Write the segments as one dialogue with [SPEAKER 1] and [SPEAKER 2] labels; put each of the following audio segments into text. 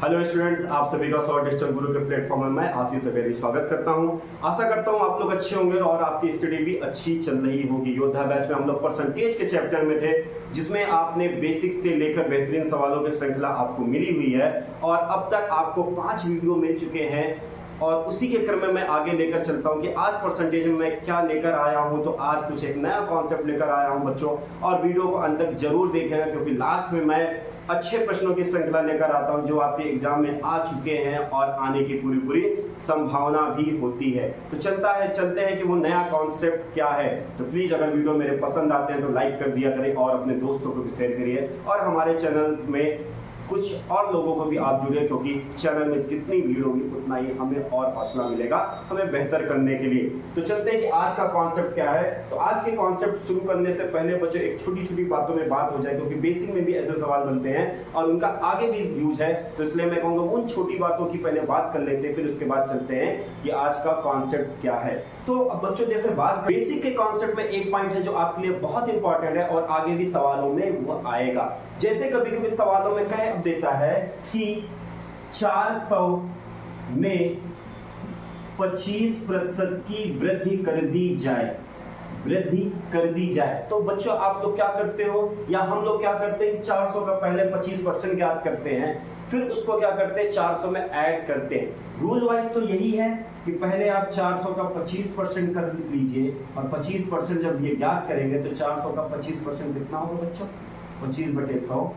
[SPEAKER 1] Hello students, आप सभी का सौ डिजिटल गुरु के प्लेटफॉर्म में मैं आशीष अवेरी स्वागत करता हूं। आशा करता हूं आप लोग अच्छे होंगे और आपकी स्टडी भी अच्छी चल रही होगी। योद्धा बैच में हम लोग परसेंटेज के चैप्टर में थे, जिसमें आपने बेसिक से लेकर बेहतरीन सवालों की श्रृंखला आपको मिली हुई है और अब तक आपको 5 वीडियो मिल चुके हैं। और उसी के क्रम में मैं आगे लेकर चलता हूं कि आज परसेंटेज में मैं क्या लेकर आया हूं। तो आज कुछ एक नया कॉन्सेप्ट लेकर आया हूं बच्चों, और वीडियो को अंत तक जरूर देखिएगा, क्योंकि लास्ट में मैं अच्छे प्रश्नों की श्रृंखला लेकर आता हूं जो आपके एग्जाम में आ चुके हैं और आने की पूरी संभावना भी होती है। तो चलते हैं कि वो नया कॉन्सेप्ट क्या है। तो प्लीज अगर वीडियो मेरे पसंद आते हैं तो लाइक कर दिया करें और अपने दोस्तों को भी शेयर करिए, और हमारे चैनल में कुछ और लोगों को भी आप जुड़े, क्योंकि चैनल में जितनी भीड़ होगी उतना ही हमें और हौसला मिलेगा हमें बेहतर करने के लिए। तो चलते हैं कि आज का कॉन्सेप्ट क्या है। तो आज के कॉन्सेप्ट शुरू करने से पहले बच्चों एक छोटी बातों में बात हो जाए, क्योंकि बेसिक में भी ऐसे सवाल बनते हैं और उनका आगे भी यूज है। तो इसलिए मैं कहूँगा उन छोटी बातों की पहले बात कर लेते हैं, फिर उसके बाद चलते हैं कि आज का कॉन्सेप्ट क्या है। तो अब बच्चों जैसे बात बेसिक के कॉन्सेप्ट में एक पॉइंट है जो आपके लिए बहुत इंपॉर्टेंट है और आगे भी सवालों में वो आएगा। जैसे कभी सवालों में कह देता है कि 400 में 25% की वृद्धि कर दी जाए, तो बच्चों आप लोग क्या करते हो या हम लोग क्या करते हैं, 400 का पहले 25% ज्ञात करते हैं, फिर उसको क्या करते हैं 400 में ऐड करते हैं। रूल वाइज तो यही है कि पहले आप 400 का 25% कर लीजिए और 25% जब ये ज्ञात करेंगे तो 400 का 25% कितना होगा बच्चों, 25/100,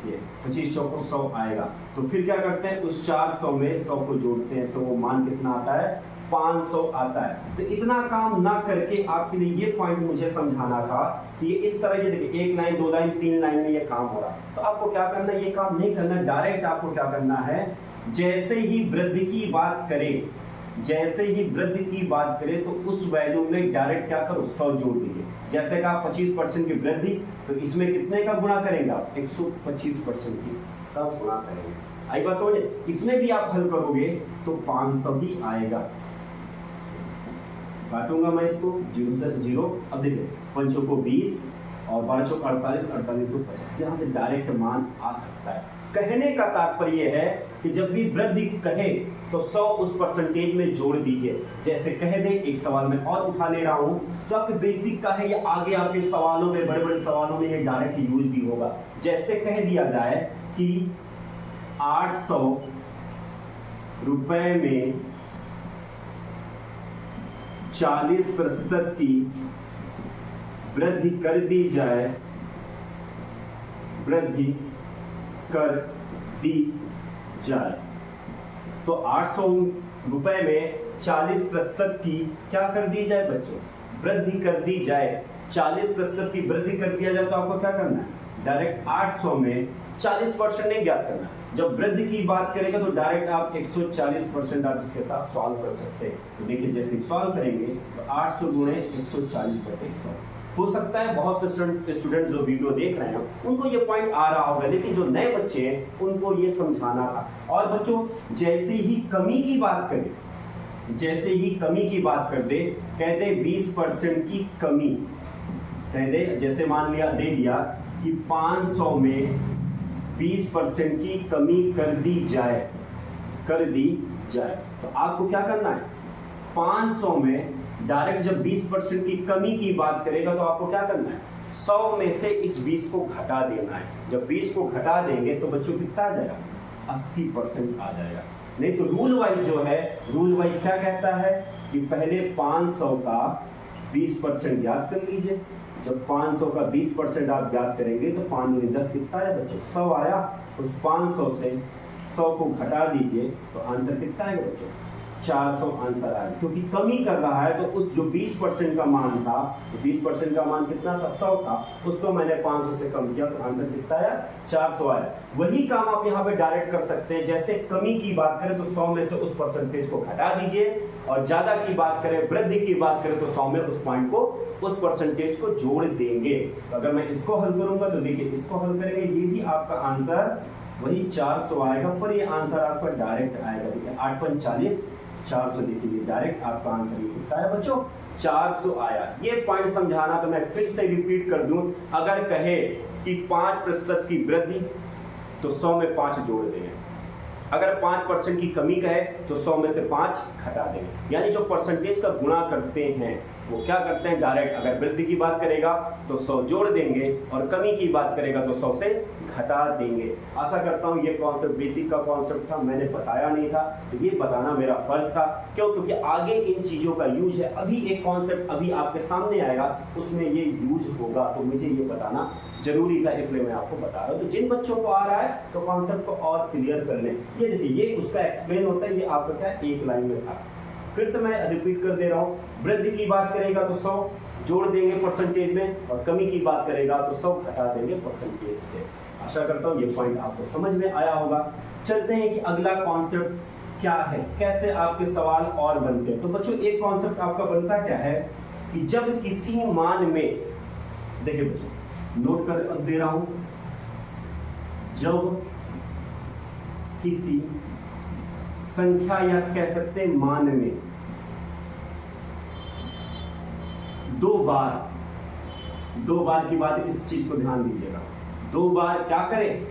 [SPEAKER 1] ये 25 चौको 100 आएगा। तो फिर क्या करते हैं, उस 400 में 100 को जोड़ते हैं तो वो मान कितना आता है, 500 आता है। तो इतना काम ना करके आपके लिए ये पॉइंट मुझे समझाना था कि ये इस तरह, ये देखिए 1 लाइन 2 लाइन 3 लाइन में ये काम हो रहा है। तो आपको क्या करना है, ये काम नहीं करना, डायरेक्ट आपको क्या करना है, जैसे ही वृद्धि की बात करें तो उस वैल्यू में डायरेक्ट क्या करो, 100 जोड़ दीजिए। जैसे कि आप 25% की वृद्धि, तो इसमें कितने का गुणा करेंगे आप, 125% की तब गुणा करेंगे। आई बात समझे। इसमें भी आप हल करोगे तो 500 ही आएगा। काटूंगा मैं इसको 0। अब देखिए 5 को 20 और 12 को 48, 48 को 50, यहाँ से डायरेक्ट मान आ सकता है। कहने का तात्पर्य है कि जब भी वृद्धि कहे तो 100 उस परसेंटेज में जोड़ दीजिए। जैसे कह दे, एक सवाल में और उठा ले रहा हूं जो आपके बेसिक का है, या आगे आपके सवालों में, बड़े सवालों में ये डायरेक्ट यूज भी होगा। जैसे कह दिया जाए कि 800 रुपए में 40% की वृद्धि कर दी जाए, तो 800 रुपए में 40% की क्या कर दी जाए बच्चों, वृद्धि कर दी जाए। 40% की वृद्धि कर दिया जाए तो आपको क्या करना है, डायरेक्ट 800 में 40% नहीं ज्ञात करना। जब वृद्धि की बात करेंगे तो डायरेक्ट आप 140% आप इसके साथ सॉल्व कर सकते हैं। तो देखिए जैसे सॉल्व करेंगे तो 800 गुणे 140/100 हो सकता है। बहुत से स्टूडेंट जो वीडियो देख रहे हैं उनको ये पॉइंट आ रहा होगा, लेकिन जो नए बच्चे हैं उनको ये समझाना था। और बच्चों जैसे ही कमी की बात कर दे, कहते 20% की कमी कह दे, जैसे मान लिया दे दिया कि 500 में 20% की कमी कर दी जाए, तो आपको क्या करना है, 500 में डायरेक्ट जब 20% की कमी की बात करेगा तो आपको क्या करना है, 100 में से इस 20 को घटा देना है। जब 20 को घटा देंगे तो बच्चों कितना आ जाएगा, 80% आ जाएगा। नहीं तो रूल वाइज क्या कहता है कि पहले 500 का 20% ज्ञात कर लीजिए। जब 500 का 20% आप ज्ञात करेंगे तो 5 दूनी 10 कितना आया बच्चों, 100 आया। उस 500 से 100 को घटा दीजिए तो आंसर कितना आएगा बच्चों, 400 आंसर आया। क्योंकि कमी कर रहा है तो उस जो 20% का मान था, तो 20% का मान कितना था, 100 था, उसको मैंने 500 से कम किया तो आंसर कितना आया, 400 आया। वही काम आप यहाँ पे डायरेक्ट कर सकते हैं। जैसे कमी की बात करें तो 100 में से उस परसेंटेज को घटा दीजिए, और ज्यादा की बात करें, वृद्धि की बात करें तो 100 में उस पॉइंट को, उस परसेंटेज को जोड़ देंगे। तो अगर मैं इसको हल करूंगा तो देखिए इसको हल करेंगे, ये भी आपका आंसर वही 400 आएगा, पर ये आंसर आपका डायरेक्ट आएगा। देखिए 8 × 40 400, देखिए डायरेक्ट आपका आंसर ये कितना है बच्चों, 400 आया। ये पॉइंट समझाना तो मैं फिर से रिपीट कर दूं, अगर कहे कि 5% की वृद्धि तो 100 में 5 जोड़ देंगे, अगर 5% की कमी का है तो 100 में से 5 घटा देंगे। यानी जो परसेंटेज का गुणा करते हैं वो क्या करते हैं, डायरेक्ट अगर वृद्धि की बात करेगा तो 100 जोड़ देंगे और कमी की बात करेगा तो 100 से घटा देंगे। आशा करता हूँ ये कॉन्सेप्ट बेसिक का कॉन्सेप्ट था, मैंने बताया नहीं था तो ये बताना मेरा फर्ज था। क्यों? क्योंकि आगे इन चीजों का यूज है। अभी एक कॉन्सेप्ट अभी आपके सामने आएगा उसमें ये यूज होगा, तो मुझे ये बताना जरूरी था, इसलिए मैं आपको बता रहा हूँ। तो जिन बच्चों को आ रहा है तो कॉन्सेप्ट को और क्लियर कर लें। ये देखिए ये उसका एक्सप्लेन होता है, ये आपका क्या एक लाइन में था। फिर से मैं रिपीट कर दे रहा हूँ, वृद्धि की बात करेगा तो 100 जोड़ देंगे परसेंटेज में और कमी की बात करेगा तो 100 घटा देंगे परसेंटेज से। आशा करता हूँ ये पॉइंट आपको समझ में आया होगा। चलते हैं कि अगला कॉन्सेप्ट क्या है, कैसे आपके सवाल और बनते हैं। तो बच्चों एक कॉन्सेप्ट आपका बनता क्या है कि जब किसी मान में, देखिए बच्चों नोट कर दे रहा हूं, जब किसी संख्या या कह सकते हैं मान में दो बार की बात, इस चीज को ध्यान दीजिएगा, दो बार क्या करें,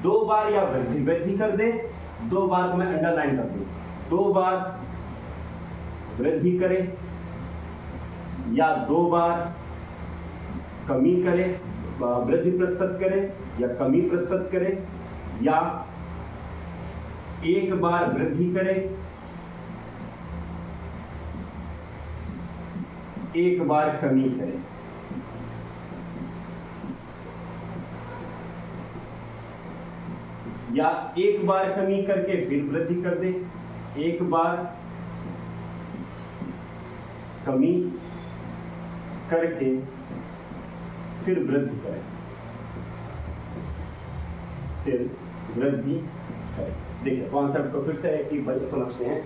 [SPEAKER 1] दो बार या वृद्धि कर दे, दो बार को मैं अंडरलाइन कर दूं, दो बार वृद्धि करे या दो बार कमी करे, वृद्धि प्रतिशत करे या कमी प्रतिशत करे, या एक बार वृद्धि करे एक बार कमी करे। या एक बार कमी करके फिर वृद्धि कर दे, एक बार कमी करके फिर वृद्धि करे, फिर वृद्धि करे। देखिए कॉन्सेप्ट को फिर से एक बार समझते हैं।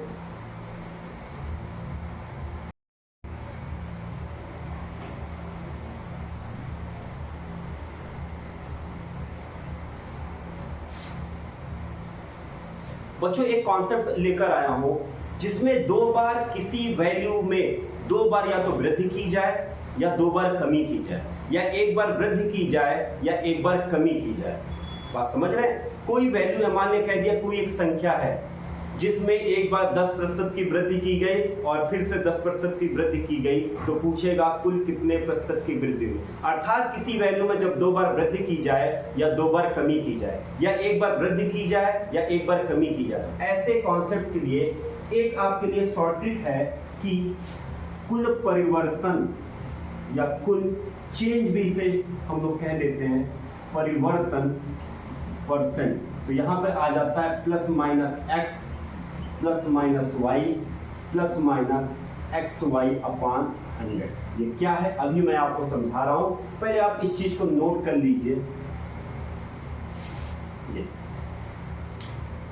[SPEAKER 1] बच्चों एक कॉन्सेप्ट लेकर आया हूं जिसमें दो बार किसी वैल्यू में दो बार या तो वृद्धि की जाए या दो बार कमी की जाए, या एक बार वृद्धि की जाए या एक बार कमी की जाए। बात समझ रहे हैं? कोई वैल्यू मान लिया, कह दिया कोई एक संख्या है जिसमें एक बार 10% की वृद्धि की गई और फिर से 10% की वृद्धि की गई, तो पूछेगा कुल कितने प्रतिशत की वृद्धि हुई। अर्थात किसी वैल्यू में जब दो बार वृद्धि की जाए या दो बार कमी की जाए, या एक बार वृद्धि की जाए या एक बार कमी की जाए, ऐसे कॉन्सेप्ट के लिए एक आपके लिए शॉर्ट ट्रिक है कि कुल परिवर्तन या कुल चेंज भी इसे हम लोग कह देते हैं, परिवर्तन परसेंट। तो यहां पर आ जाता है plus minus x plus minus y plus minus x y upon 100। ये क्या है अभी मैं आपको समझा रहा हूं, पहले आप इस चीज को नोट कर लीजिए। ये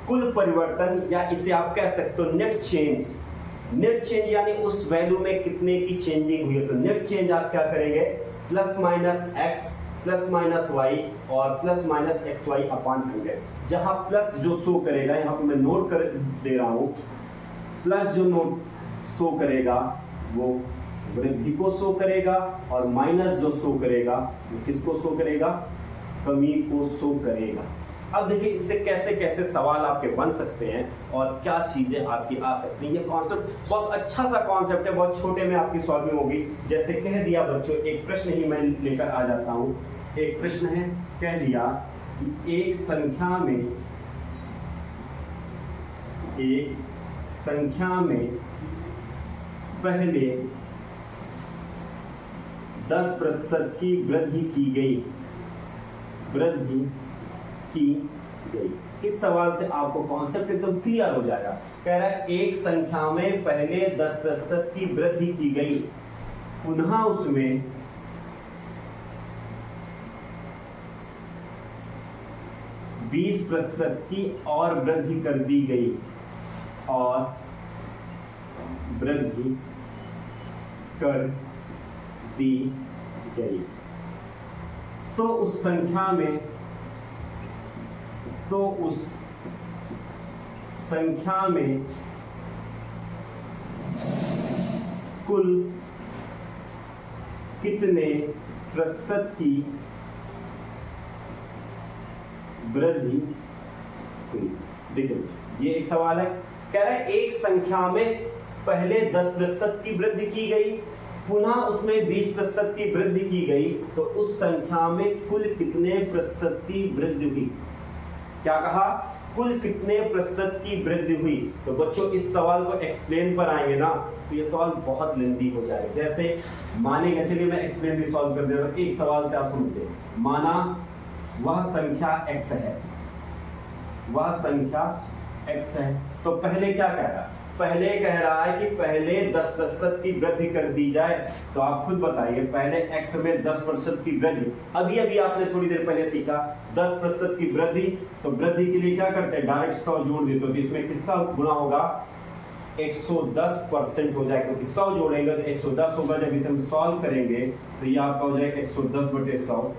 [SPEAKER 1] कुल परिवर्तन या इसे आप कह सकते हो नेट चेंज। नेट चेंज यानी उस वैल्यू में कितने की चेंजिंग हुई है। तो नेट चेंज आप क्या करेंगे, plus minus x plus minus y और plus minus x y upon 100। जहां प्लस जो शो करेगा, यहां पे मैं नोट कर दे रहा हूं, प्लस जो नोट शो करेगा वो वृद्धि को शो करेगा और माइनस जो शो करेगा वो किसको शो करेगा, कमी को शो करेगा। अब देखिए इससे कैसे कैसे सवाल आपके बन सकते हैं और क्या चीजें आपकी आ सकती हैं। ये कॉन्सेप्ट बहुत अच्छा सा कॉन्सेप्ट है, बहुत छोटे में आपकी सॉल्विंग होगी। जैसे कह दिया बच्चों, एक प्रश्न ही मैं लेकर आ जाता हूं। एक प्रश्न है, कह दिया कि एक संख्या में पहले 10% की वृद्धि की गई। इस सवाल से आपको कॉन्सेप्ट एकदम क्लियर हो जाएगा। कह रहा है एक संख्या में पहले 10% की वृद्धि की गई, पुनः उसमें 20% की और वृद्धि कर दी गई और वृद्धि कर दी गई। तो उस संख्या में कुल कितने प्रतिशत की वृद्धि हुई। देखिए ये एक सवाल है, कह रहा है एक संख्या में पहले 10% की वृद्धि की गई, पुनः उसमें 20% की वृद्धि की गई, तो उस संख्या में कुल कितने प्रतिशत की वृद्धि हुई? क्या कहा? कुल कितने प्रतिशत की वृद्धि हुई? तो बच्चों इस सवाल को एक्सप्लेन पर आएंगे ना तो ये सवाल बहुत लेंथी हो जाएगा। जैसे मानेंगे, चलिए मैं एक्सप्लेन भी सॉल्व कर दे रहा हूं, एक सवाल से आप समझिए। माना वह संख्या x है, वह संख्या x है, तो पहले क्या कह रहा है? पहले कह रहा है कि पहले 10% की वृद्धि कर दी जाए। तो आप खुद बताइए, पहले x में 10% की वृद्धि, अभी अभी आपने थोड़ी देर पहले सीखा 10% की वृद्धि, तो वृद्धि के लिए क्या करते हैं? डायरेक्ट 100 जोड़ देते हो, तो इसमें किसका गुणा होगा? 110% हो जाएगा, क्योंकि 100 जोड़ेंगे तो 110 होगा। जब इसे हम सॉल्व करेंगे तो ये आपका हो जाएगा 110/100,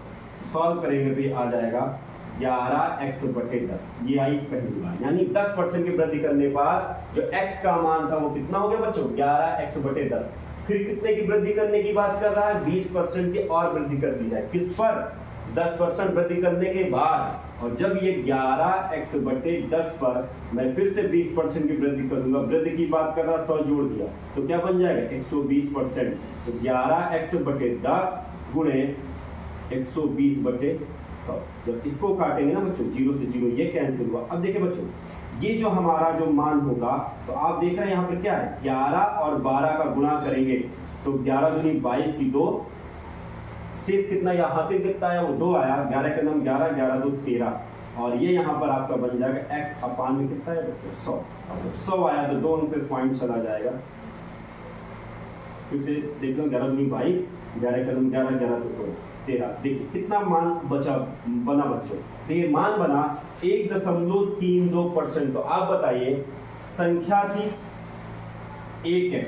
[SPEAKER 1] सॉल्व करेंगे तो ये आ जाएगा 11x/10, ये आई पहली बार। यानी 10% की वृद्धि करने पर जो x का मान था वो कितना हो गया बच्चों? 11x/10। फिर कितने की वृद्धि करने की बात कर रहा है? 20% की और वृद्धि कर दी जाए। किस पर? 10% वृद्धि करने के बाद, और जब ये 11x/10 पर मैं फिर से 20% की वृद्धि करूंगा, वृद्धि की बात कर रहा, 100 जोड़ दिया तो क्या बन जाएगा? 120%। तो 11x/10 गुणे 120/100। जब इसको काटेंगे ना बच्चों, 0 से 0 ये कैंसिल हुआ। अब देखिए बच्चों, ये जो हमारा जो मान होगा, तो आप देख रहे हैं यहाँ पर क्या है? 11 और 12 का गुणा करेंगे तो 11 दूनी 22 की 2, शेष कितना यहाँ से कितना आया? वो 2 आया, 11 के नाम 11, 11 2 13, और ये यहाँ पर आपका बन जाएगा x अपान में कितना है बच्चों? 100। 100 आया तो 2 अंक पे पॉइंट चला जाएगा। फिर से देख लो, 11 दूनी 22, 11 के नाम 11, 11 2 13। देखिए कितना मान बना बच्चों? तो ये मान बना 1.32%। तो आप बताइए, संख्या थी 1x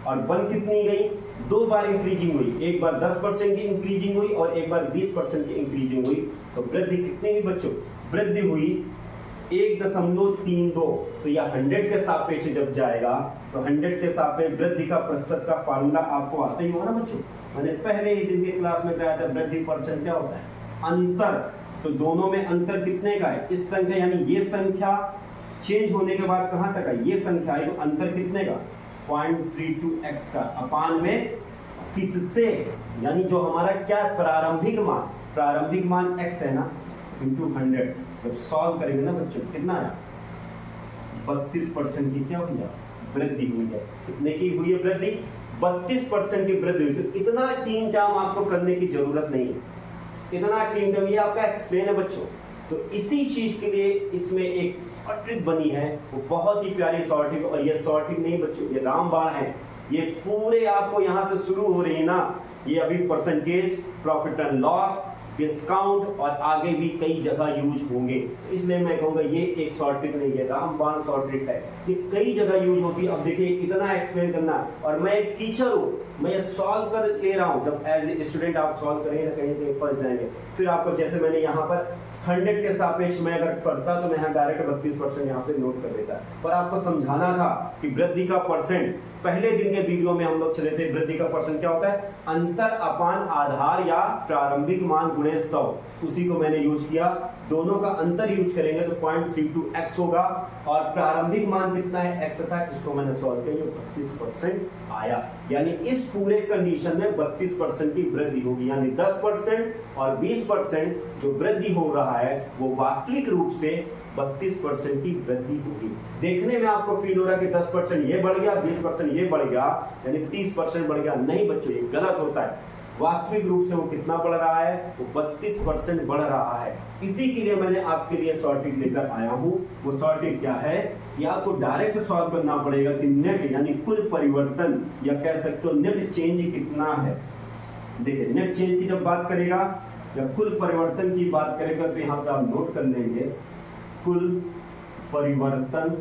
[SPEAKER 1] और बन कितनी गई? 2 बार इंक्रीजिंग हुई, एक बार 10% की इंक्रीजिंग हुई और एक बार 20% की इंक्रीजिंग हुई। तो वृद्धि कितनी हुई बच्चों? वृद्धि हुई 1.32। तो यह 100 के सापेक्ष जब जाएगा तो 100 के सापेक्ष वृद्धि का प्रतिशत का फार्मूला आपको आता ही होगा ना बच्चों। मैंने पहले ही दिन की क्लास में कराया था, वृद्धि परसेंट क्या होता है? अंतर। तो दोनों में अंतर कितने का है? इस संख्या यानी ये संख्या चेंज होने के बाद कहां तक है? ये संख्या है, तो अंतर कितने का? 0.32x का अपान में किससे? यानी जो हमारा क्या प्रारंभिक मान x है ना, इंटू 100। जब सॉल्व करेंगे ना बच्चों, कितना आया? 32% की क्या हुई है? वृद्धि हुई है। कितने की हुई है वृद्धि? 32% की वृद्धि हुई। तो इतना 3 टर्म आपको करने की जरूरत नहीं है, इतना 3 टर्म ये आपका एक्सप्लेन है बच्चों। तो इसी चीज के लिए इसमें एक शॉर्ट ट्रिक बनी है, वो बहुत ही प्यारी शॉर्ट ट्रिक। और ये शॉर्ट ट्रिक नहीं बच्चों, ये रामबाण है। ये पूरे आपको यहां से शुरू हो रही है ना, ये अभी percentage, profit and loss, discount और आगे भी कई जगह यूज होंगे। तो इसलिए मैं कहूंगा ये एक शॉर्ट ट्रिक नहीं है, रामबाण शॉर्ट ट्रिक है, ये कई जगह यूज होती है। अब देखिए इतना एक्सप्लेन करना, और मैं एक टीचर हूँ, मैं ये सॉल्व कर ले रहा हूँ। जब एज ए स्टूडेंट आप सॉल्व करेंगे ना, कहीं कहीं फंस जाएंगे। फिर आपको जैसे मैंने यहाँ पर 100 के सापेक्ष में अगर पढ़ता तो मैं यहाँ डायरेक्ट 32% यहाँ पे नोट कर देता, पर आपको समझाना था कि वृद्धि का परसेंट, पहले दिन के वीडियो में हम लोग चले थे, वृद्धि का परसेंट क्या होता है? अंतर अपान आधार या प्रारंभिक मान गुणे 100, उसी को मैंने यूज किया। दोनों का अंतर यूज करेंगे तो 0.32x होगा, और प्रारंभिक मान कितना है? x था, इसको मैंने सॉल्व किया, 32% आया। यानी इस पूरे कंडीशन में 32% की वृद्धि होगी, यानी 10% और 20% जो वृद्धि हो रहा है वो वास्तविक रूप से 32% की वृद्धि होगी। देखने में आपको फील हो रहा है कि 10% ये बढ़ गया, 20% ये बढ़ गया, यानी 30% बढ़ गया। नहीं बच्चों, ये गलत होता है। वास्तविक रूप से वो कितना बढ़ रहा है? वो 32% बढ़ रहा है। इसी के लिए मैंने आपके लिए शॉर्ट ट्रिक लेकर आया हूं। वो शॉर्ट ट्रिक क्या है कि आपको डायरेक्ट सॉल्व करना पड़ेगा कि नेट यानी कुल परिवर्तन, या कह सकते हो नेट चेंज कितना है। देखिए नेट चेंज की जब बात करेगा या कुल परिवर्तन की बात करेगा तो यहाँ पे आप नोट कर लेंगे कुल परिवर्तन।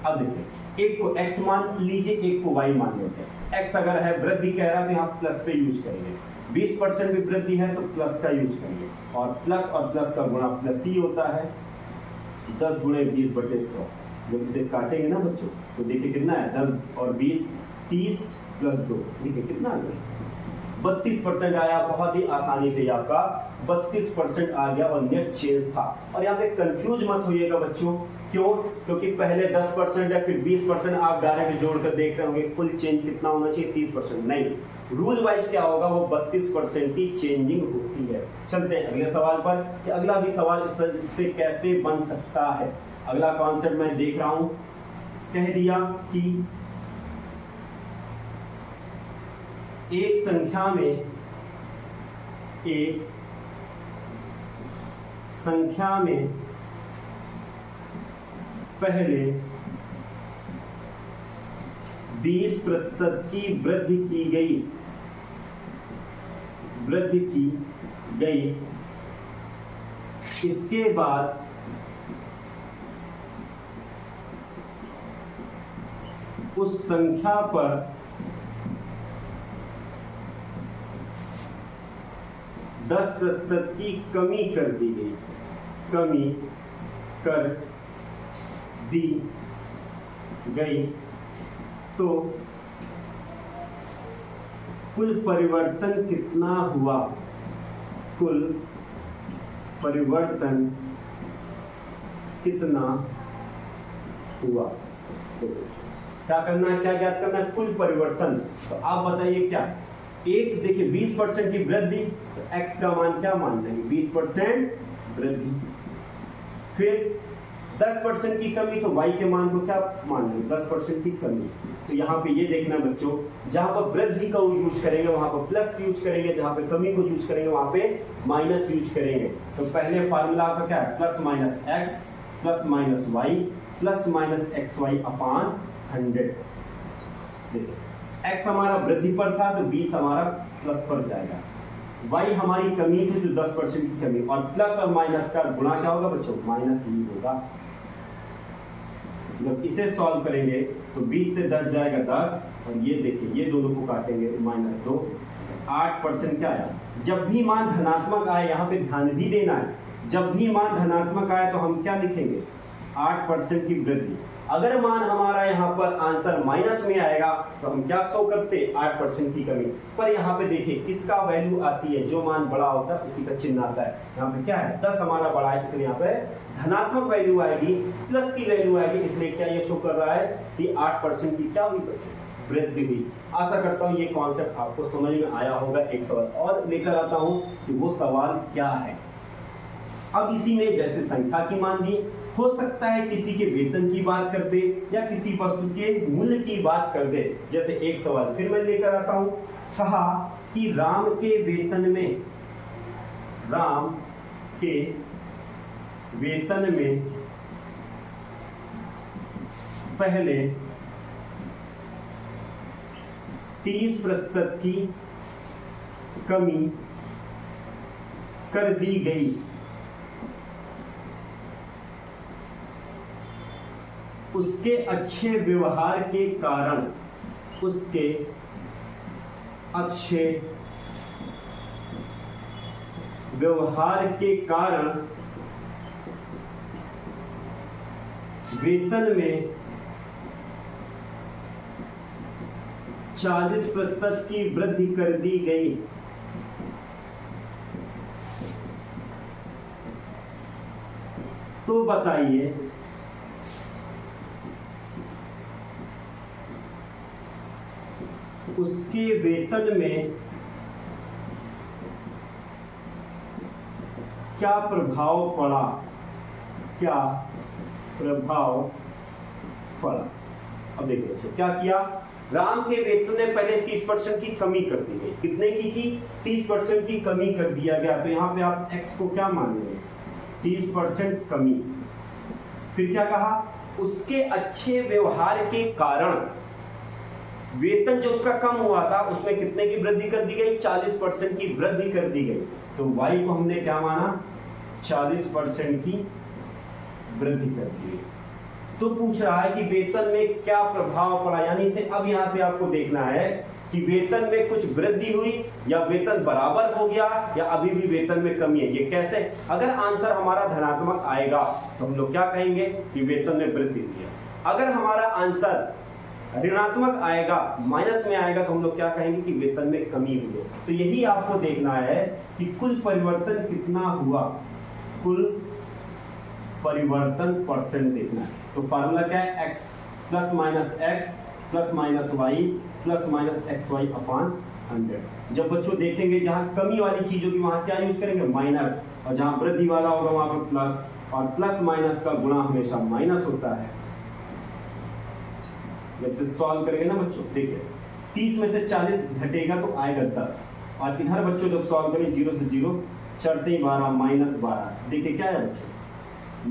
[SPEAKER 1] अब देखिए, एक को x मान लीजिए, एक को y मान लेते हैं। x अगर है वृद्धि कह रहा है तो यहाँ प्लस पे यूज करेंगे, 20% भी वृद्धि है तो प्लस का यूज करेंगे, और प्लस का गुणा प्लस ही होता है, 10 गुणे 20/100। जब इसे काटेंगे ना बच्चों तो देखिए कितना है? 10 और 20 30 + 2, देखिए कितना आ गया? 32% आया, बहुत ही आसानी से आपका 32% आ गया और नेट चेंज था। और यहाँ पे कंफ्यूज मत होइएगा बच्चों, क्यों? क्योंकि पहले 10% है, फिर 20% आप डायरेक्ट जोड़कर देख रहे होंगे कुल चेंज कितना होना चाहिए, 30%। नहीं, रूल वाइज क्या होगा, वो 32% की चेंजिंग होती है। चलते हैं अगले सवाल पर कि अगला भी सवाल इससे कैसे बन सकता है। अगला कॉन्सेप्ट मैं देख रहा हूं, कह दिया कि एक संख्या में पहले 20% की वृद्धि की गई, इसके बाद उस संख्या पर 10% की कमी कर दी गई, तो कुल परिवर्तन कितना हुआ? कुल परिवर्तन कितना हुआ? तो क्या करना है, क्या ज्ञात करना है? कुल परिवर्तन। तो आप बताइए क्या? एक देखिए 20% की वृद्धि, तो x का मान क्या मान लेंगे? 20% वृद्धि। फिर 10% की कमी, तो y के मान को क्या मान लेंगे? 10% की कमी। तो यहाँ पे ये देखना बच्चों, जहां पर वृद्धि का यूज करेंगे वहां पर प्लस यूज करेंगे, जहां पे कमी को यूज करेंगे वहां पे माइनस यूज करेंगे। तो पहले फार्मूला आपका क्या है? Plus minus x plus minus y plus minus x y upon 100। देखिए x हमारा वृद्धि पर था तो 20 हमारा प्लस पर जाएगा, y हमारी कमी थी तो 10% की कमी, और प्लस और माइनस का गुणा क्या होगा बच्चों? माइनस ही होगा। जब इसे सॉल्व करेंगे तो 20 से 10 जाएगा 10, और ये देखिए ये दोनों को काटेंगे तो -2, 8% क्या आया? जब भी मान धनात्मक आए, यहाँ पे ध्यान भी देना है, जब भी मान धनात्मक आए तो हम क्या लिखेंगे? 8% की वृद्धि। अगर मान हमारा यहाँ पर आंसर माइनस में आएगा तो हम क्या शो करते? 8% की कमी। पर यहाँ पे देखिए किसका वैल्यू आती है? जो मान बड़ा होता है उसी का चिन्ह आता है। यहाँ पे क्या है? 10 हमारा बड़ा है, इसलिए यहाँ पे धनात्मक वैल्यू आएगी, प्लस की वैल्यू आएगी, इसलिए क्या ये शो कर रहा है कि 8% की क्या हुई बच्चों? वृद्धि हुई। आशा करता हूँ ये कॉन्सेप्ट आपको समझ में आया होगा। एक सवाल और लेकर आता हूँ कि वो सवाल क्या है। अब इसी में जैसे संख्या की मान दी, हो सकता है किसी के वेतन की बात कर दे या किसी वस्तु के मूल्य की बात कर दे। जैसे एक सवाल फिर मैं लेकर आता हूं, कहा कि राम के वेतन में पहले 30% की कमी कर दी गई, उसके अच्छे व्यवहार के कारण, उसके अच्छे व्यवहार के कारण वेतन में 40% की वृद्धि कर दी गई। तो बताइए उसके वेतन में क्या प्रभाव पड़ा? क्या प्रभाव पड़ा? अब देखिए बच्चों क्या किया, राम के वेतन में पहले 30% की कमी कर दी गई। कितने की 30% की कमी कर दिया गया। तो यहाँ पे आप x को क्या मान लेंगे? 30% कमी। फिर क्या कहा? उसके अच्छे व्यवहार के कारण वेतन जो उसका कम हुआ था उसमें कितने की वृद्धि कर दी गई? 40% की वृद्धि कर दी गई। तो y को हमने क्या माना? 40% की वृद्धि कर दी गई। तो पूछ रहा है कि वेतन में क्या प्रभाव पड़ा, यानी से अब यहां से आपको देखना है कि वेतन में कुछ वृद्धि हुई या वेतन बराबर हो गया या अभी भी वेतन में कमी है। ये कैसे? अगर आंसर हमारा धनात्मक आएगा तो हम लोग क्या कहेंगे कि वेतन में वृद्धि हुई है। अगर हमारा आंसर ऋणात्मक आएगा, माइनस में आएगा, तो हम लोग क्या कहेंगे कि वेतन में कमी हुई है। तो यही आपको देखना है कि कुल परिवर्तन कितना हुआ, कुल परिवर्तन परसेंट देखना है। तो फार्मूला क्या है, x plus minus y plus minus x y upon 100। जब बच्चों देखेंगे जहां कमी वाली चीज होगी वहां क्या यूज करेंगे, माइनस, और जहां वृद्धि वाला होगा वहां पर प्लस, और प्लस माइनस का गुणा हमेशा माइनस होता है। जब से सॉल्व करेंगे ना बच्चों, देखिए 30 में से 40 घटेगा तो आएगा 10, और इधर बच्चों जब सॉल्व करें 0 से 0 चढ़ते ही 12 माइनस 12, देखिए क्या है बच्चों,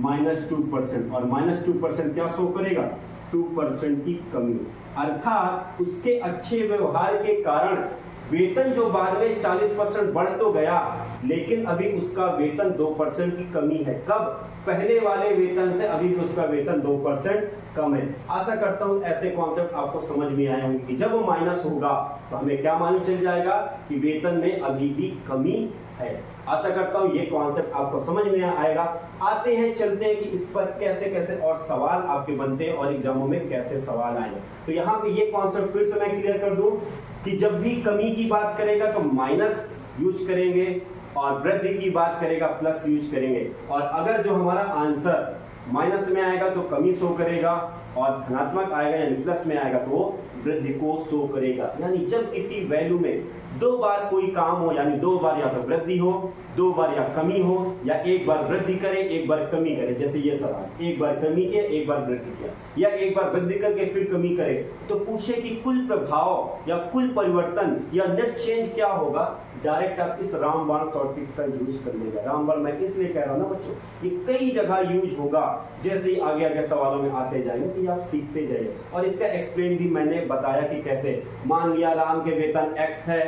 [SPEAKER 1] -2%, और -2% क्या शो करेगा, 2% की कमी। अर्थात उसके अच्छे व्यवहार के कारण वेतन जो बाद में 40% बढ़ तो गया, लेकिन अभी उसका वेतन 2% की कमी है। कब, पहले वाले वेतन से अभी उसका वेतन 2% कम है। आशा करता हूं ऐसे कॉन्सेप्ट आपको समझ में आए होंगे कि जब वो माइनस होगा तो हमें क्या मालूम चल जाएगा कि वेतन में अभी भी कमी है। आशा करता हूं ये कॉन्सेप्ट आपको समझ में आएगा। आते हैं, चलते हैं कि इस पर कैसे कैसे और सवाल आपके बनते हैं और एग्जामों में कैसे सवाल आए। तो यहाँ पे ये कॉन्सेप्ट फिर से मैं क्लियर कर दूं कि जब भी कमी की बात करेगा तो माइनस यूज करेंगे, और वृद्धि की बात करेगा प्लस यूज करेंगे। और अगर जो हमारा आंसर माइनस में आएगा तो कमी शो करेगा, और धनात्मक आएगा यानी प्लस में आएगा तो वृद्धि को शो करेगा। यानी जब किसी वैल्यू में दो बार कोई काम हो, यानी दो बार या तो वृद्धि हो, दो बार या कमी हो, या एक बार वृद्धि करे एक बार कमी करे, जैसे ये सवाल, एक बार कमी किया एक बार वृद्धि किया, या एक बार वृद्धि करके फिर कमी करे, तो पूछे कि कुल प्रभाव या कुल परिवर्तन या नेट चेंज क्या होगा, डायरेक्ट आप इस रामबाण शॉर्टकट का यूज कर लेगा। रामबाण मैं इसलिए कह रहा हूं ना बच्चों, ये कई जगह यूज होगा, जैसे ही आगे आगे सवालों में आते जाएंगे तो आप सीखते जाइए। और इसका एक्सप्लेन भी मैंने बताया कि कैसे, मान लिया राम के वेतन x है,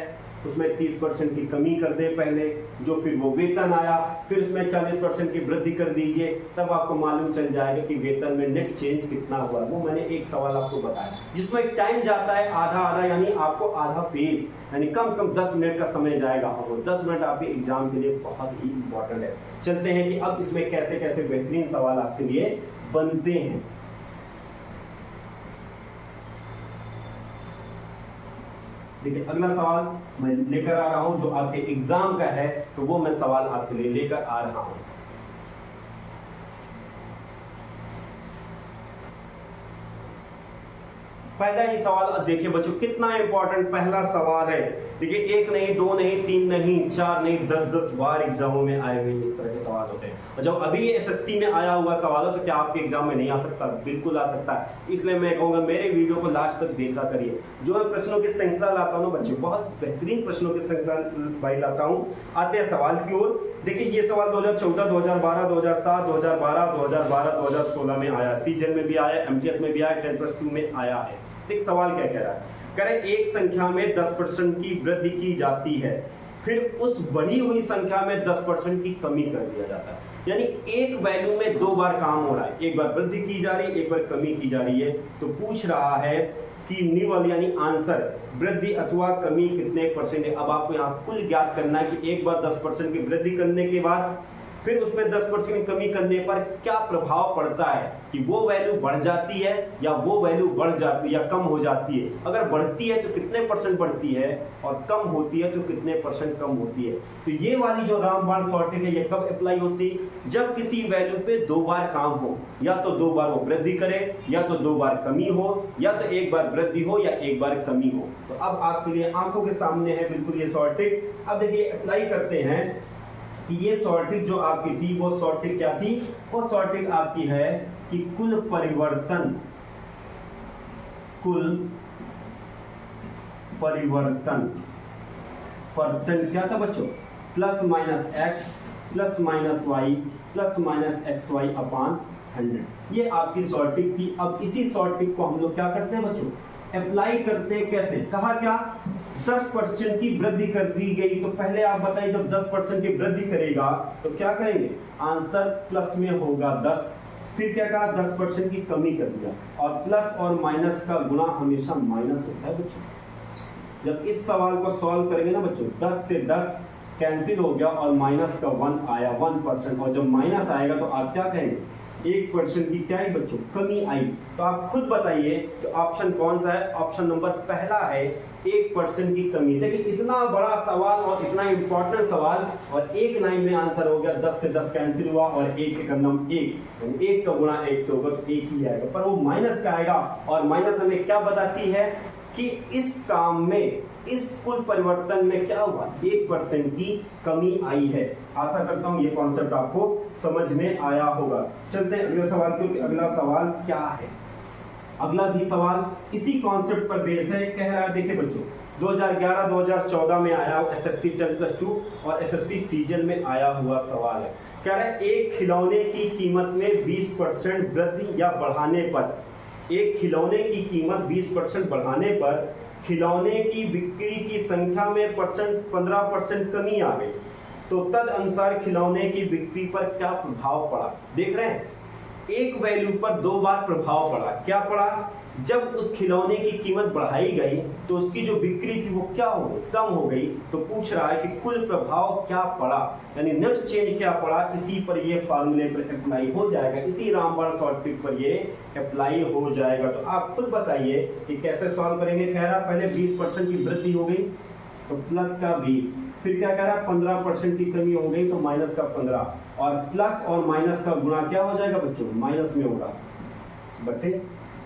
[SPEAKER 1] उसमें 30% की कमी कर दे पहले, जो फिर वो वेतन आया, फिर उसमें 40% की वृद्धि कर दीजिए, तब आपको मालूम चल जाएगा कि वेतन में नेट चेंज कितना हुआ। वो मैंने एक सवाल आपको बताया जिसमें टाइम जाता है आधा, यानी आपको आधा पेज, यानी कम से कम 10 मिनट का समय जाएगा, और वो 10 मिनट आपके एग्जाम के लिए बहुत ही इंपॉर्टेंट है। चलते हैं कि अब इसमें कैसे कैसे बेहतरीन सवाल आपके लिए बनते हैं। देखिए अगला सवाल मैं लेकर आ रहा हूं जो आपके एग्जाम का है, तो वो मैं सवाल आपके लिए लेकर आ रहा हूं। पहला ही सवाल, अब देखिए बच्चों कितना इंपॉर्टेंट पहला सवाल है। देखिए एक नहीं, दो नहीं, तीन नहीं, चार नहीं, 10-10 बार एग्जामों में आए हुए इस तरह के सवाल होते हैं। और जब अभी एसएससी में आया हुआ सवाल है तो क्या आपके एग्जाम में नहीं आ सकता? बिल्कुल आ सकता है। इसलिए मैं कहूंगा मेरे वीडियो को लास्ट तक देखा करिए। जो मैं प्रश्नों की श्रृंखला लाता हूँ ना बच्चों, बहुत बेहतरीन प्रश्नों की श्रृंखला भाई लाता हूँ। आते हैं सवाल की ओर। देखिए ये सवाल 2014, 2012, 2007, 2012, 2012, 2016 में आया, सीजन में भी आया, एमटीएस में भी आया, 10+2 में आया है। देख सवाल क्या कह रहा है, कह रहे एक संख्या में 10% की वृद्धि की जाती है, फिर उस बढ़ी हुई संख्या में 10% की कमी कर दिया जाता है। यानी एक वैल्यू में दो बार काम हो रहा है, एक बार वृद्धि की जा रही है, एक बार कमी की जा रही है। तो पूछ रहा है कि निवल यानी आंसर, वृद्धि अथवा कमी कितने परसेंट है। अब आपको यहाँ कुल ज्ञात करना है कि एक बार 10% की वृद्धि करने के बाद फिर उसमें 10% की कमी करने पर क्या प्रभाव पड़ता है, कि वो वैल्यू बढ़ जाती है या वो वैल्यू बढ़ जाती है या कम हो जाती है। अगर बढ़ती है तो कितने परसेंट बढ़ती है, और कम होती है तो कितने परसेंट कम होती है। तो ये वाली जो रामबाण शॉर्टकट है ये कब अप्लाई होती है, जब किसी वैल्यू पे दो बार काम हो, या तो दो बार वो वृद्धि करे, या तो दो बार कमी हो, या तो एक बार वृद्धि हो या एक बार कमी हो। तो अब आपके लिए आंखों के सामने है बिल्कुल ये शॉर्टकट। अब देखिए अप्लाई करते हैं कि ये शॉर्टकट जो आपकी थी वो शॉर्टकट क्या थी, वो शॉर्टकट आपकी है कि कुल परिवर्तन परसेंट क्या था बच्चों, plus minus x plus minus y plus minus x y upon 100। ये आपकी शॉर्टकट थी। अब इसी शॉर्टकट को हम लोग क्या करते हैं बच्चों, अप्लाई करते हैं। कैसे, कहा क्या, 10% की वृद्धि कर दी गई। तो पहले आप बताइए जब 10% की वृद्धि करेगा तो क्या करेंगे, आंसर प्लस में होगा 10। फिर क्या कहा, 10% की कमी कर दिया, और प्लस और माइनस का गुणा हमेशा माइनस होता है बच्चों। जब इस सवाल को सॉल्व करेंगे ना बच्चों, 10 से 10 कैंसिल हो गया और माइनस का 1 आया 1%, और जब माइनस आएगा तो आप क्या कहेंगे, 1% की क्या है बच्चों, कमी आई। तो आप खुद बताइए कि ऑप्शन कौन सा है। ऑप्शन नंबर पहला है 1% की कमी। देखिए इतना बड़ा सवाल और इतना इंपॉर्टेंट सवाल, और एक लाइन में आंसर हो गया, 10 से 10 कैंसिल हुआ और 1 के कदम 1, 1 का गुणा 1 से होगा तो 1 ही आएगा, पर वो माइनस का आएगा। और माइनस हमें क्या बताती है कि इस काम में, इस कुल परिवर्तन में क्या हुआ, 1% की कमी आई है। आशा करता हूं ये कॉन्सेप्ट आपको समझ में आया होगा। चलते हैं अगले सवाल की। अगला सवाल क्या है, अगला भी सवाल इसी कॉन्सेप्ट पर बेस है। कह रहा है, देखिए बच्चों 2011-2014 में आया एसएससी 10+2 और एसएससी सीजन में आया हुआ सवाल है। कह रहा है एक खिलौने की कीमत में 20% वृद्धि या बढ़ाने पर, एक खिलौने की कीमत 20% बढ़ाने पर खिलौने की बिक्री की संख्या में 15% कमी आ गई, तो तद अनुसार खिलौने की बिक्री पर क्या प्रभाव पड़ा। देख रहे हैं, एक वैल्यू पर 2 बार प्रभाव पड़ा। क्या पड़ा, जब उस खिलौने की कीमत बढ़ाई गई तो उसकी जो बिक्री थी वो क्या हो गई, कम हो गई। तो पूछ रहा है कि कुल प्रभाव क्या पड़ा, यानी नेट चेंज क्या पड़ा। इसी पर ये फार्मूले पर अप्लाई हो जाएगा, इसी रामबाण शॉर्ट ट्रिक पर ये अप्लाई हो जाएगा। तो आप खुद बताइए कि कैसे सॉल्व करेंगे। कह रहा पहले 20% की वृद्धि हो गई तो प्लस का 20, फिर क्या कह रहा है 15% की कमी हो गई तो माइनस का 15, और प्लस और माइनस का गुणा क्या हो जाएगा बच्चों, माइनस में होगा बटे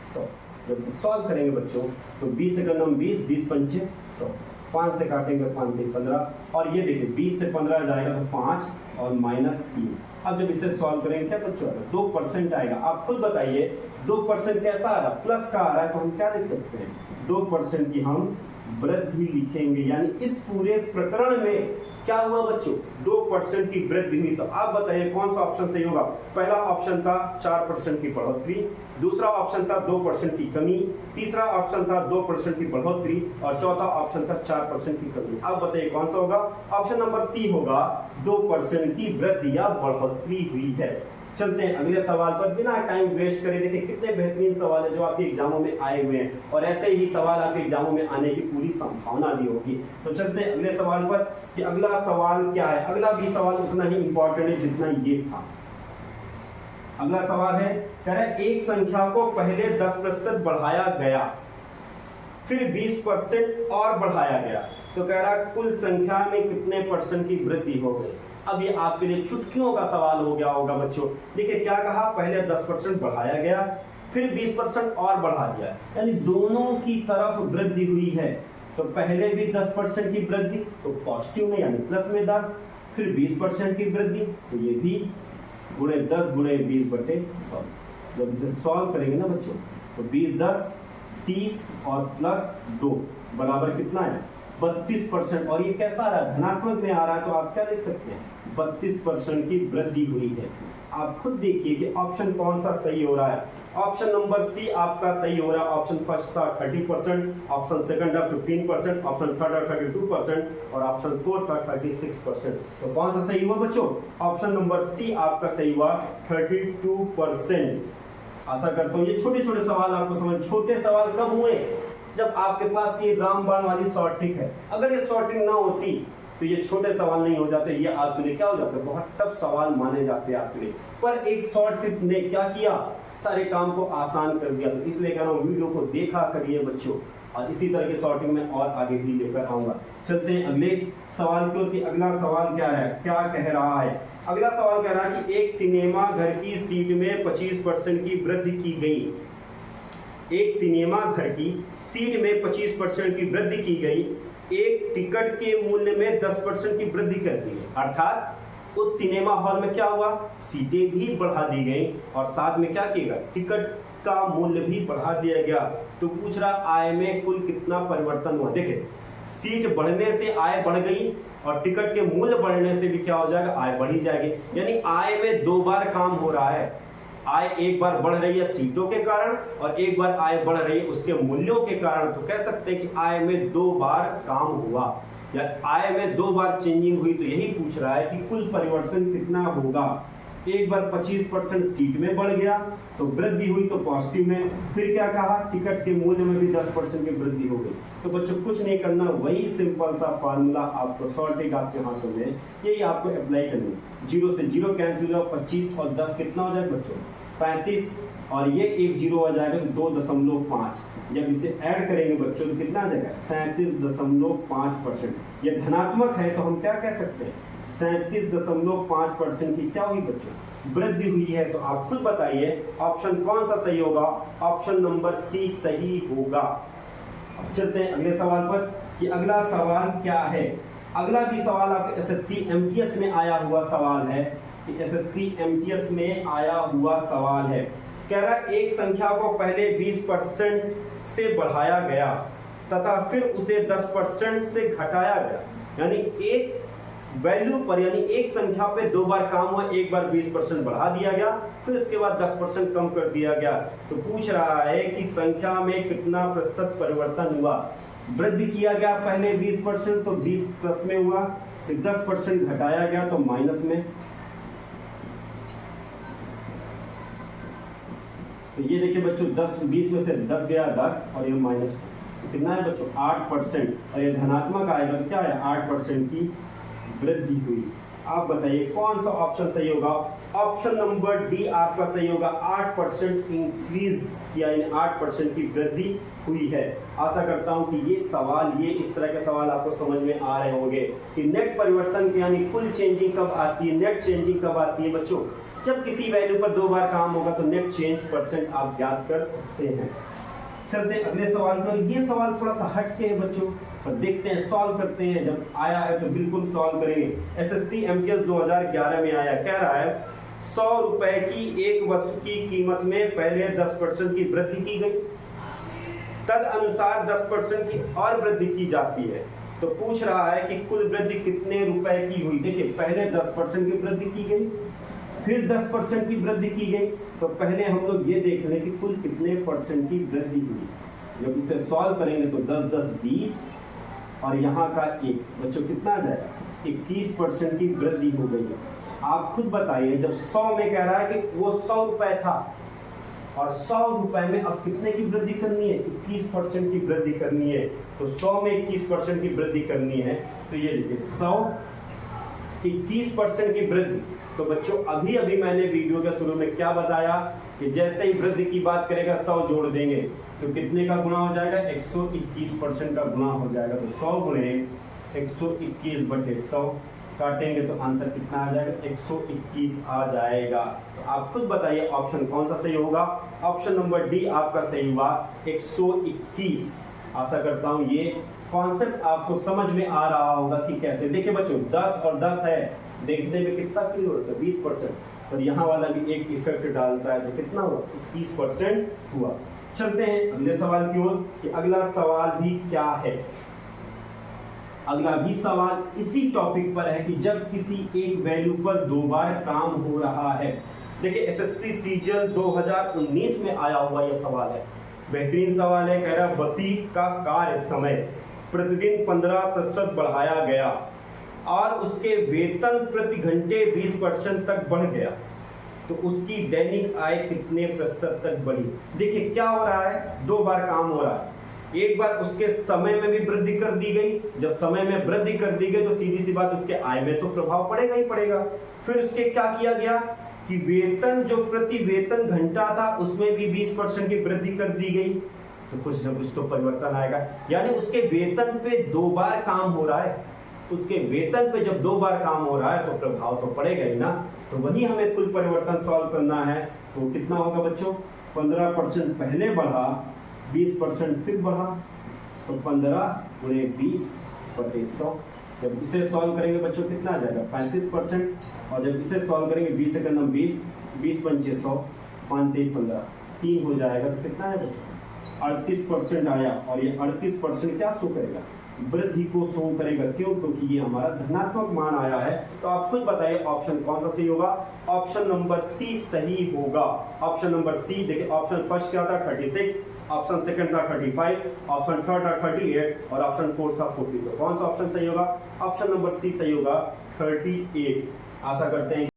[SPEAKER 1] 100। जब सॉल्व करेंगे बच्चों तो 20 से कदम 20, 20 पंचे 100, 5 से काटेंगे 5 से 15, और ये देखिए 20 से 15 जाएगा तो 5 और माइनस 3। अब जब इसे सॉल्व करेंगे क्या बच्चों, 2% आएगा। आप खुद बताइए 2% कैसा आ रहा है, प्लस का आ रहा है, तो हम क्या लिख सकते हैं, 2% की हम वृद्धि लिखेंगे। यानी इस पूरे प्रकरण में क्या हुआ बच्चों, 2% की वृद्धि हुई। तो आप बताइए कौन सा ऑप्शन सही होगा। पहला ऑप्शन था 4% की बढ़ोतरी, दूसरा ऑप्शन था 2% की कमी, तीसरा ऑप्शन था 2% की बढ़ोतरी, और चौथा ऑप्शन था 4% की कमी। आप बताइए कौन सा होगा। ऑप्शन नंबर सी होगा, 2% की वृद्धि या बढ़ोतरी हुई है। चलते हैं अगले सवाल पर, बिना टाइम वेस्ट करे। देखिए कितने बेहतरीन सवाल है जो आपके एग्जामों में आए हुए हैं, और ऐसे ही सवाल आपके एग्जामों में आने की पूरी संभावना भी होगी। तो चलते हैं अगले सवाल पर कि अगला सवाल क्या है। अगला भी सवाल उतना ही इंपॉर्टेंट है जितना ये था। अगला सवाल है, कह रहा है एक संख्या को पहले 10% बढ़ाया गया, फिर 20% और बढ़ाया गया, तो कह रहा है कुल संख्या में कितने % की वृद्धि हो गई। अब ये आपके लिए चुटकियों का सवाल हो गया होगा बच्चों। देखिए क्या कहा, पहले 10% बढ़ाया गया, फिर 20% और बढ़ा दिया, यानी दोनों की तरफ वृद्धि हुई है। तो पहले भी 10% की वृद्धि तो पॉजिटिव में यानी प्लस में 10, फिर 20% की वृद्धि तो ये भी गुणे 10 गुणे 20 बटे 100। जब इसे सॉल्व करेंगे ना बच्चों तो 20 10 30 और प्लस 2 बराबर कितना है 32%। और ये कैसा आ रहा है, धनात्मक में आ रहा है, तो आप क्या लिख सकते हैं 32% की वृद्धि हुई है। आप खुद देखिए कि ऑप्शन कौन सा सही हो रहा है। ऑप्शन नंबर सी आपका सही हो रहा है। ऑप्शन फर्स्ट था 30%, ऑप्शन सेकंड था 15%, ऑप्शन थर्ड था 32% और ऑप्शन फोर्थ था 36%। तो कौन सा सही हुआ बच्चों, ऑप्शन नंबर सी आपका सही हुआ 32%। आशा करता हूँ ये छोटे छोटे सवाल आपको समझ। छोटे सवाल कब हुए, जब आपके पास ये रामबाण वाली शॉर्ट ट्रिक है। अगर ये शॉर्ट ट्रिक ना होती तो ये छोटे सवाल नहीं हो जाते, ये आपके लिए क्या हो जाते, बहुत टफ सवाल माने जाते हैं आपके लिए। पर एक शॉर्ट ट्रिक ने क्या किया, सारे काम को आसान कर दिया। तो इसलिए कह रहा हूँ वीडियो को देखा करिए बच्चों, और इसी तरह के शॉर्ट ट्रिक में और आगे भी लेकर आऊंगा। चलते हैं अगले सवाल की ओर कि अगला सवाल क्या है, क्या कह रहा है। अगला सवाल कह रहा है कि एक सिनेमा घर की सीट में 25% की वृद्धि की गई। एक सिनेमा घर की सीट में 25% की वृद्धि की गई। एक टिकट के मूल्य में 10% की वृद्धि कर दी है, अर्थात उस सिनेमा हॉल में क्या हुआ, सीटें भी बढ़ा दी गई और साथ में क्या किया, टिकट का मूल्य भी बढ़ा दिया गया। तो पूछ रहा आय में कुल कितना परिवर्तन हुआ। देखिए सीट बढ़ने से आय बढ़ गई और टिकट के मूल्य बढ़ने से भी क्या हो जाएगा, आय बढ़ी जाएगी। यानी आय में दो बार काम हो रहा है। आय एक बार बढ़ रही है सीटों के कारण और एक बार आय बढ़ रही है उसके मूल्यों के कारण। तो कह सकते हैं कि आय में दो बार काम हुआ या आय में दो बार चेंजिंग हुई। तो यही पूछ रहा है कि कुल परिवर्तन कितना होगा। एक बार 25% सीट में बढ़ गया तो वृद्धि हुई तो पॉजिटिव में, फिर क्या कहा, टिकट के मूल्य में भी 10% की वृद्धि हो गई। तो बच्चों कुछ नहीं करना, वही सिंपल सा फार्मूला आपको सॉर्टिंग आपके हाथों में, यही आपको अप्लाई करनी है। 0 से 0 कैंसिल होगा, 25 और 10 कितना हो जाएगा बच्चों, 35, और ये एक 0 हो जाएगा तो 2.5। जब इसे ऐड करेंगे बच्चों तो कितना आ जाएगा, 37.5%। ये धनात्मक है तो हम क्या कह सकते हैं, 37.5% की क्या हुई बच्चों, वृद्धि हुई है। तो आप खुद बताइए ऑप्शन कौन सा सही होगा, ऑप्शन नंबर सी सही होगा। अब चलते हैं अगले सवाल पर कि अगला सवाल क्या है। अगला भी सवाल आपके एसएससी एमटीएस में आया हुआ सवाल है, कि एसएससी एमटीएस में आया हुआ सवाल है। कह रहा है एक संख्या को पहले 20% से बढ़ाया गया तथा फिर उसे 10% से घटाया गया, यानी एक वैल्यू पर, यानी एक संख्या पे 2 बार काम हुआ, एक बार 20% बढ़ा दिया गया, फिर उसके बाद 10% कम कर दिया गया। तो पूछ रहा है कि संख्या में कितना प्रतिशत परिवर्तन हुआ। वृद्धि किया गया पहले 20% तो 20 प्लस में हुआ, फिर 10% घटाया गया तो माइनस में। तो ये देखिए बच्चों 20 में से 10 गया 10 और ये माइनस, तो कितना है बच्चों 8%, और ये धनात्मक आएगा तो क्या है 8% की वृद्धि हुई। आप बताइए कौन सा ऑप्शन सही होगा। ऑप्शन नंबर डी आपका सही होगा, 8% इंक्रीज किया, यानी 8% की वृद्धि हुई है। आशा करता हूं कि ये सवाल, ये इस तरह के सवाल आपको समझ में आ रहे होंगे कि नेट परिवर्तन यानी कुल चेंजिंग कब आती है, नेट चेंजिंग कब आती है बच्चों, जब किसी वैल्यू पर 2 बार काम होगा तो नेट चेंज परसेंट आप ज्ञात कर सकते हैं। चलते हैं अगले सवाल पर। ये सवाल थोड़ा सा हट के है बच्चों, पर देखते हैं, सॉल्व करते हैं। जब आया है तो बिल्कुल सॉल्व करेंगे। एसएससी एमटीएस 2011 में आया, कह रहा है 100 रुपए की एक वस्तु की कीमत में पहले 10% की वृद्धि की गई, तद अनुसार 10% की और वृद्धि की जाती है। तो पूछ रहा है कि कुल वृद्धि कितने रुपए की हुई। देखिए पहले 10% की वृद्धि की गई, फिर 10% की वृद्धि की गई, तो पहले हम लोग ये देख लें कि कुल कितने परसेंट की वृद्धि हुई। जब इसे सॉल्व करेंगे तो 10 10 20 और यहाँ का 1 बच्चों कितना आ जाएगा, 21% की वृद्धि हो गई है। आप खुद बताइए, जब 100 में कह रहा है कि वो 100 रुपए था और 100 रुपए में अब कितने की वृद्धि करनी है, 21% की वृद्धि करनी है। तो 100 में 21% की वृद्धि करनी है, तो ये देखिए 100 21% की वृद्धि। तो बच्चों अभी अभी मैंने वीडियो के शुरू में क्या बताया कि जैसे ही वृद्धि की बात करेगा 100 जोड़ देंगे तो कितने का गुणा हो जाएगा, 121% का गुणा हो जाएगा। तो 100 गुणे 121/100 काटेंगे तो आंसर कितना आ जाएगा, 121 आ जाएगा। तो आप खुद बताइए ऑप्शन कौन सा सही होगा। ऑप्शन नंबर डी आपका सही हुआ, 121। आशा करता हूं ये कॉन्सेप्ट आपको समझ में आ रहा होगा कि कैसे। देखिए बच्चों 10 और 10 है, देखने में कितना फील होता है 20%, पर यहाँ वाला भी एक इफेक्ट डालता है तो कितना हुआ, 21% हुआ। चलते हैं अगले सवाल की ओर कि अगला सवाल भी क्या है। अगला भी सवाल इसी टॉपिक पर है कि जब किसी एक वैल्यू पर 2 बार काम हो रहा है। देखिए एसएससी सीजल 2019 में आया हुआ यह सवाल है, बेहतरीन सवाल है। कह रहा वसीक का कार्य समय प्रतिदिन 15% बढ़ाया गया और उसके वेतन प्रति घंटे 20% तक बढ़ गया, तो उसकी दैनिक आय कितने प्रतिशत तक बढ़ी। देखिए क्या हो रहा है, 2 बार काम हो रहा है। एक बार उसके समय में भी वृद्धि कर दी गई, जब समय में वृद्धि कर दी गई तो सीधी सी बात उसके आय में तो प्रभाव पड़ेगा ही पड़ेगा। फिर उसके क्या किया गया कि वेतन, जो प्रति वेतन घंटा था उसमें भी 20% की वृद्धि कर दी गई, तो कुछ न कुछ तो परिवर्तन आएगा। यानी उसके वेतन पे 2 बार काम हो रहा है, उसके वेतन पे जब 2 बार काम हो रहा है तो प्रभाव तो पड़ेगा ही ना। तो वही हमें कुल परिवर्तन सॉल्व करना है। तो कितना होगा बच्चों, 15% पहले बढ़ा, 20% फिर बढ़ा, तो 15 गुणे 20/100। जब इसे सॉल्व करेंगे बच्चों कितना आ जाएगा, 35%। और जब इसे सॉल्व करेंगे 20 से 20, 20×5 100, 5 3 15, 3 हो जाएगा। तो कितना है बच्चों, 38% आया। और ये 38% क्या शो करेगा, वृद्धि को शो करेगा। क्यों, क्योंकि ये हमारा धनात्मक मान आया है। तो आप खुद बताइए ऑप्शन कौन सा सही होगा। ऑप्शन नंबर सी सही होगा। ऑप्शन नंबर सी, देखिए ऑप्शन फर्स्ट क्या था 36, ऑप्शन सेकंड था 35, ऑप्शन थर्ड था 38 और ऑप्शन फोर्थ था 40। तो कौन सा ऑप्शन सही होगा, ऑप्शन नंबर सी सही होगा, 38। आशा करते हैं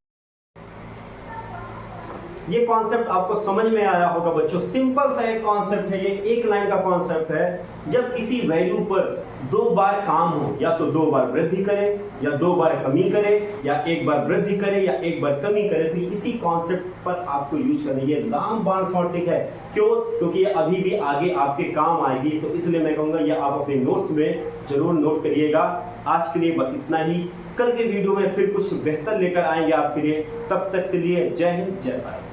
[SPEAKER 1] ये कॉन्सेप्ट आपको समझ में आया होगा बच्चों। सिंपल सा एक कॉन्सेप्ट है, ये एक लाइन का कॉन्सेप्ट है। जब किसी वैल्यू पर 2 बार काम हो, या तो 2 बार वृद्धि करे या 2 बार कमी करे, या 1 बार वृद्धि करे या 1 बार कमी करे, तो इसी कॉन्सेप्ट पर आपको यूज करना। ये रामबाण शॉर्ट ट्रिक है। क्यों? क्योंकि ये अभी भी आगे आपके काम आएगी, तो इसलिए मैं कहूंगा ये आप अपने नोट्स में जरूर नोट करिएगा। आज के लिए बस इतना ही। कल के वीडियो में फिर कुछ बेहतर लेकर आएंगे आपके लिए। तब तक के लिए जय हिंद, जय भारत।